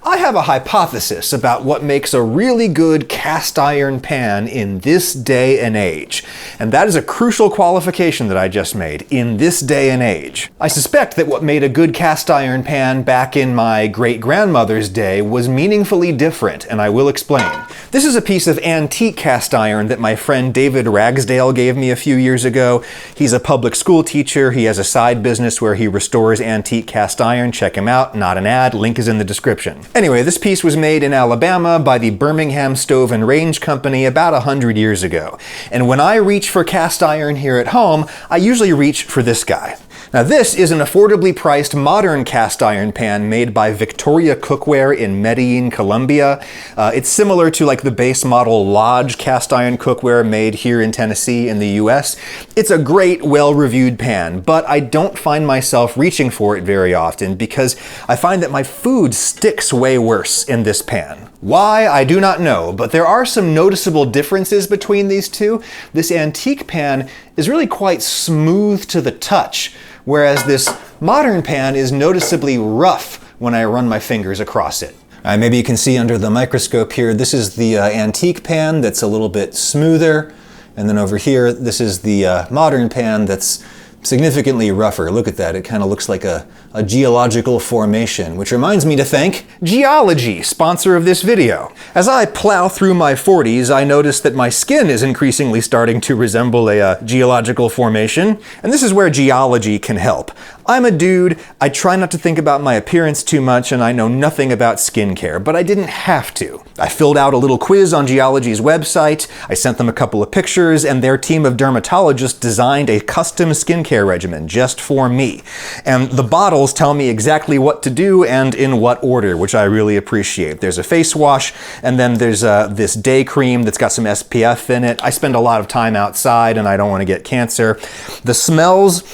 I have a hypothesis about what makes a really good cast iron pan in this day and age. And that is a crucial qualification that I just made, in this day and age. I suspect that what made a good cast iron pan back in my great-grandmother's day was meaningfully different, and I will explain. This is a piece of antique cast iron that my friend David Ragsdale gave me a few years ago. He's a public school teacher. He has a side business where he restores antique cast iron. Check him out. Not an ad. Link is in the description. Anyway, this piece was made in Alabama by the Birmingham Stove and Range Company about 100 years ago. And when I reach for cast iron here at home, I usually reach for this guy. Now this is an affordably priced modern cast iron pan made by Victoria Cookware in Medellin, Colombia. It's similar to like the base model Lodge cast iron cookware made here in Tennessee in the US. It's a great, well-reviewed pan, but I don't find myself reaching for it very often because I find that my food sticks way worse in this pan. Why, I do not know, but there are some noticeable differences between these two. This antique pan is really quite smooth to the touch, whereas this modern pan is noticeably rough when I run my fingers across it. Maybe you can see under the microscope here, this is the antique pan that's a little bit smoother, and then over here, this is the modern pan that's significantly rougher. Look at that, it kind of looks like a geological formation, which reminds me to thank Geology, sponsor of this video. As I plow through my 40s, I notice that my skin is increasingly starting to resemble a geological formation, and this is where Geology can help. I'm a dude, I try not to think about my appearance too much, and I know nothing about skincare, but I didn't have to. I filled out a little quiz on Geology's website, I sent them a couple of pictures, and their team of dermatologists designed a custom skincare regimen just for me. And the bottles tell me exactly what to do and in what order, which I really appreciate. There's a face wash, and then there's this day cream that's got some SPF in it. I spend a lot of time outside and I don't want to get cancer. The smells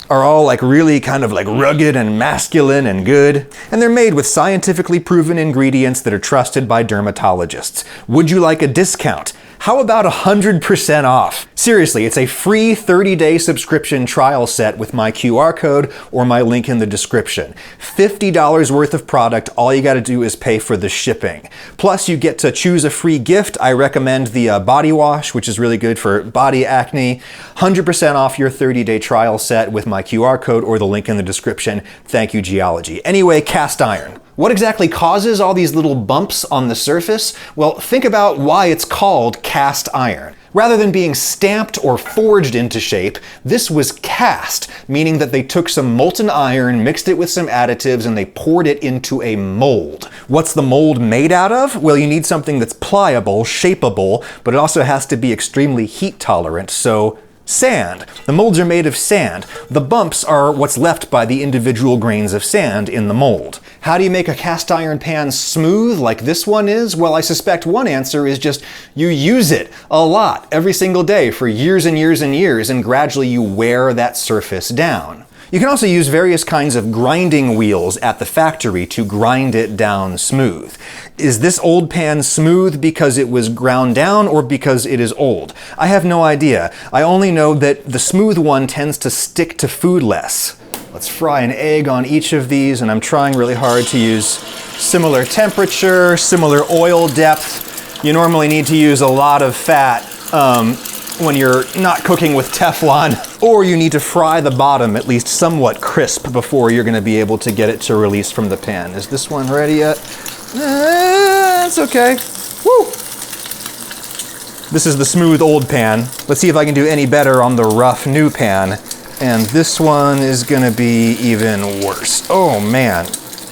are all like really kind of like rugged and masculine and good, and they're made with scientifically proven ingredients that are trusted by dermatologists. Would you like a discount? How about 100% off? Seriously, it's a free 30-day subscription trial set with my QR code or my link in the description. $50 worth of product, all you gotta do is pay for the shipping. Plus you get to choose a free gift. I recommend the body wash, which is really good for body acne. 100% off your 30-day trial set with my QR code or the link in the description. Thank you, Geology. Anyway, cast iron. What exactly causes all these little bumps on the surface? Well, think about why it's called cast iron. Rather than being stamped or forged into shape, this was cast, meaning that they took some molten iron, mixed it with some additives, and they poured it into a mold. What's the mold made out of? Well, you need something that's pliable, shapeable, but it also has to be extremely heat tolerant, so sand. The molds are made of sand. The bumps are what's left by the individual grains of sand in the mold. How do you make a cast iron pan smooth like this one is? Well, I suspect one answer is just you use it a lot every single day for years and years and years, and gradually you wear that surface down. You can also use various kinds of grinding wheels at the factory to grind it down smooth. Is this old pan smooth because it was ground down or because it is old? I have no idea. I only know that the smooth one tends to stick to food less. Let's fry an egg on each of these, and I'm trying really hard to use similar temperature, similar oil depth. You normally need to use a lot of fat when you're not cooking with Teflon, or you need to fry the bottom at least somewhat crisp before you're going to be able to get it to release from the pan. Is this one ready yet? It's okay. Woo! This is the smooth old pan. Let's see if I can do any better on the rough new pan. And this one is going to be even worse. Oh man.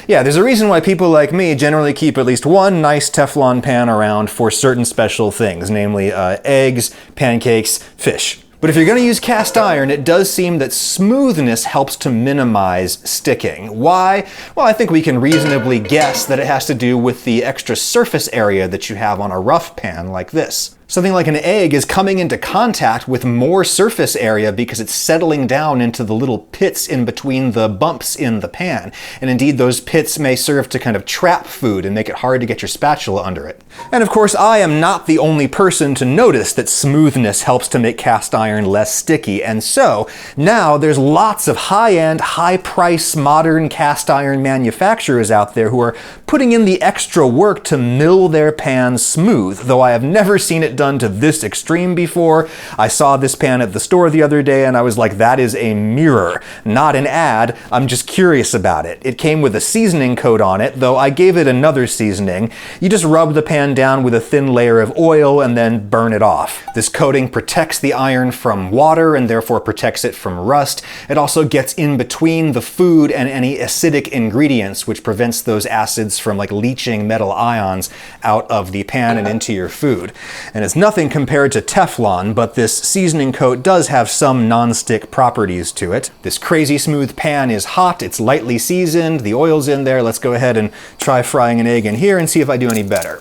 Yeah, there's a reason why people like me generally keep at least one nice Teflon pan around for certain special things, namely eggs, pancakes, fish. But if you're going to use cast iron, it does seem that smoothness helps to minimize sticking. Why? Well, I think we can reasonably guess that it has to do with the extra surface area that you have on a rough pan like this. Something like an egg is coming into contact with more surface area because it's settling down into the little pits in between the bumps in the pan. And indeed, those pits may serve to kind of trap food and make it hard to get your spatula under it. And of course, I am not the only person to notice that smoothness helps to make cast iron less sticky. And so now there's lots of high-end, high-price modern cast iron manufacturers out there who are putting in the extra work to mill their pans smooth, though I have never seen it done to this extreme before. I saw this pan at the store the other day and I was like, that is a mirror, not an ad. I'm just curious about it. It came with a seasoning coat on it, though I gave it another seasoning. You just rub the pan down with a thin layer of oil and then burn it off. This coating protects the iron from water and therefore protects it from rust. It also gets in between the food and any acidic ingredients, which prevents those acids from like leaching metal ions out of the pan and into your food. And it's nothing compared to Teflon, but this seasoning coat does have some non-stick properties to it. This crazy smooth pan is hot, it's lightly seasoned, the oil's in there. Let's go ahead and try frying an egg in here and see if I do any better.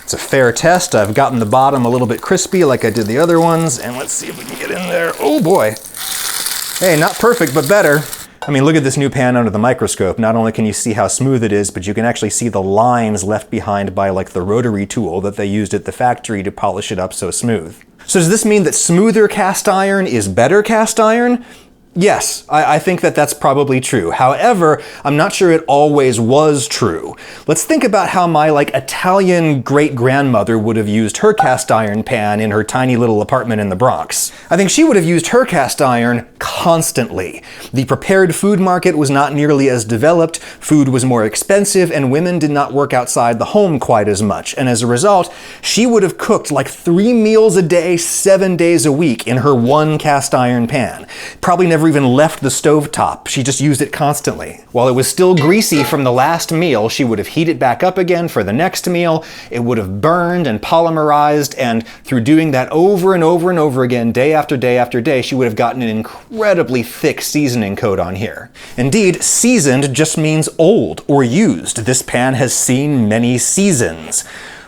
It's a fair test. I've gotten the bottom a little bit crispy like I did the other ones, and let's see if we can get in there. Oh boy. Hey, not perfect, but better. I mean, look at this new pan under the microscope. Not only can you see how smooth it is, but you can actually see the lines left behind by like the rotary tool that they used at the factory to polish it up so smooth. So does this mean that smoother cast iron is better cast iron? Yes, I think that that's probably true. However, I'm not sure it always was true. Let's think about how my Italian great-grandmother would have used her cast iron pan in her tiny little apartment in the Bronx. I think she would have used her cast iron constantly. The prepared food market was not nearly as developed, food was more expensive, and women did not work outside the home quite as much. And as a result, she would have cooked like 3 meals a day, 7 days a week in her one cast iron pan. Probably never even left the stovetop. She just used it constantly. While it was still greasy from the last meal, she would have heated back up again for the next meal. It would have burned and polymerized, and through doing that over and over and over again, day after day after day, she would have gotten an incredibly thick seasoning coat on here. Indeed, seasoned just means old or used. This pan has seen many seasons.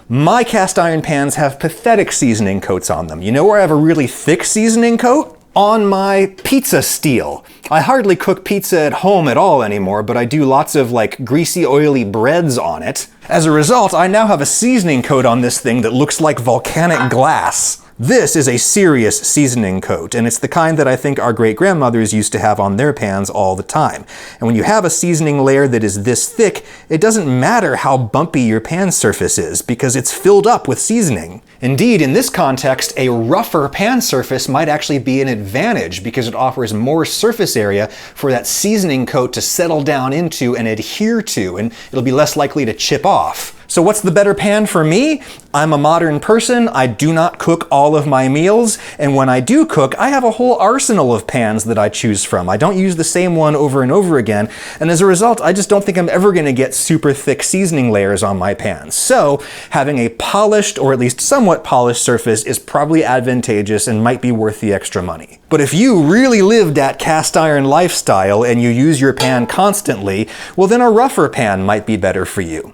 My cast iron pans have pathetic seasoning coats on them. You know where I have a really thick seasoning coat? On my pizza steel. I hardly cook pizza at home at all anymore, but I do lots of greasy, oily breads on it. As a result, I now have a seasoning coat on this thing that looks like volcanic glass. This is a serious seasoning coat, and it's the kind that I think our great-grandmothers used to have on their pans all the time. And when you have a seasoning layer that is this thick, it doesn't matter how bumpy your pan surface is, because it's filled up with seasoning. Indeed, in this context, a rougher pan surface might actually be an advantage because it offers more surface area for that seasoning coat to settle down into and adhere to, and it'll be less likely to chip off. So what's the better pan for me? I'm a modern person, I do not cook all of my meals, and when I do cook, I have a whole arsenal of pans that I choose from. I don't use the same one over and over again, and as a result, I just don't think I'm ever going to get super thick seasoning layers on my pans. So having a polished, or at least somewhat polished surface is probably advantageous and might be worth the extra money. But if you really live that cast iron lifestyle and you use your pan constantly, well then a rougher pan might be better for you.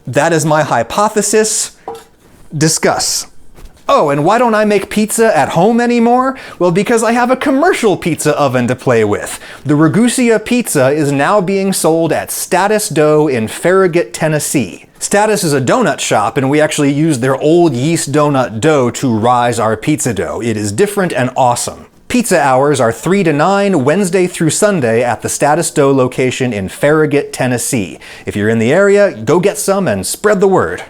That is my hypothesis. Discuss. Oh, and why don't I make pizza at home anymore? Well, because I have a commercial pizza oven to play with. The Ragusia pizza is now being sold at Status Dough in Farragut, Tennessee. Status is a donut shop, and we actually use their old yeast donut dough to rise our pizza dough. It is different and awesome. Pizza hours are 3 to 9, Wednesday through Sunday at the Status Dough location in Farragut, Tennessee. If you're in the area, go get some and spread the word.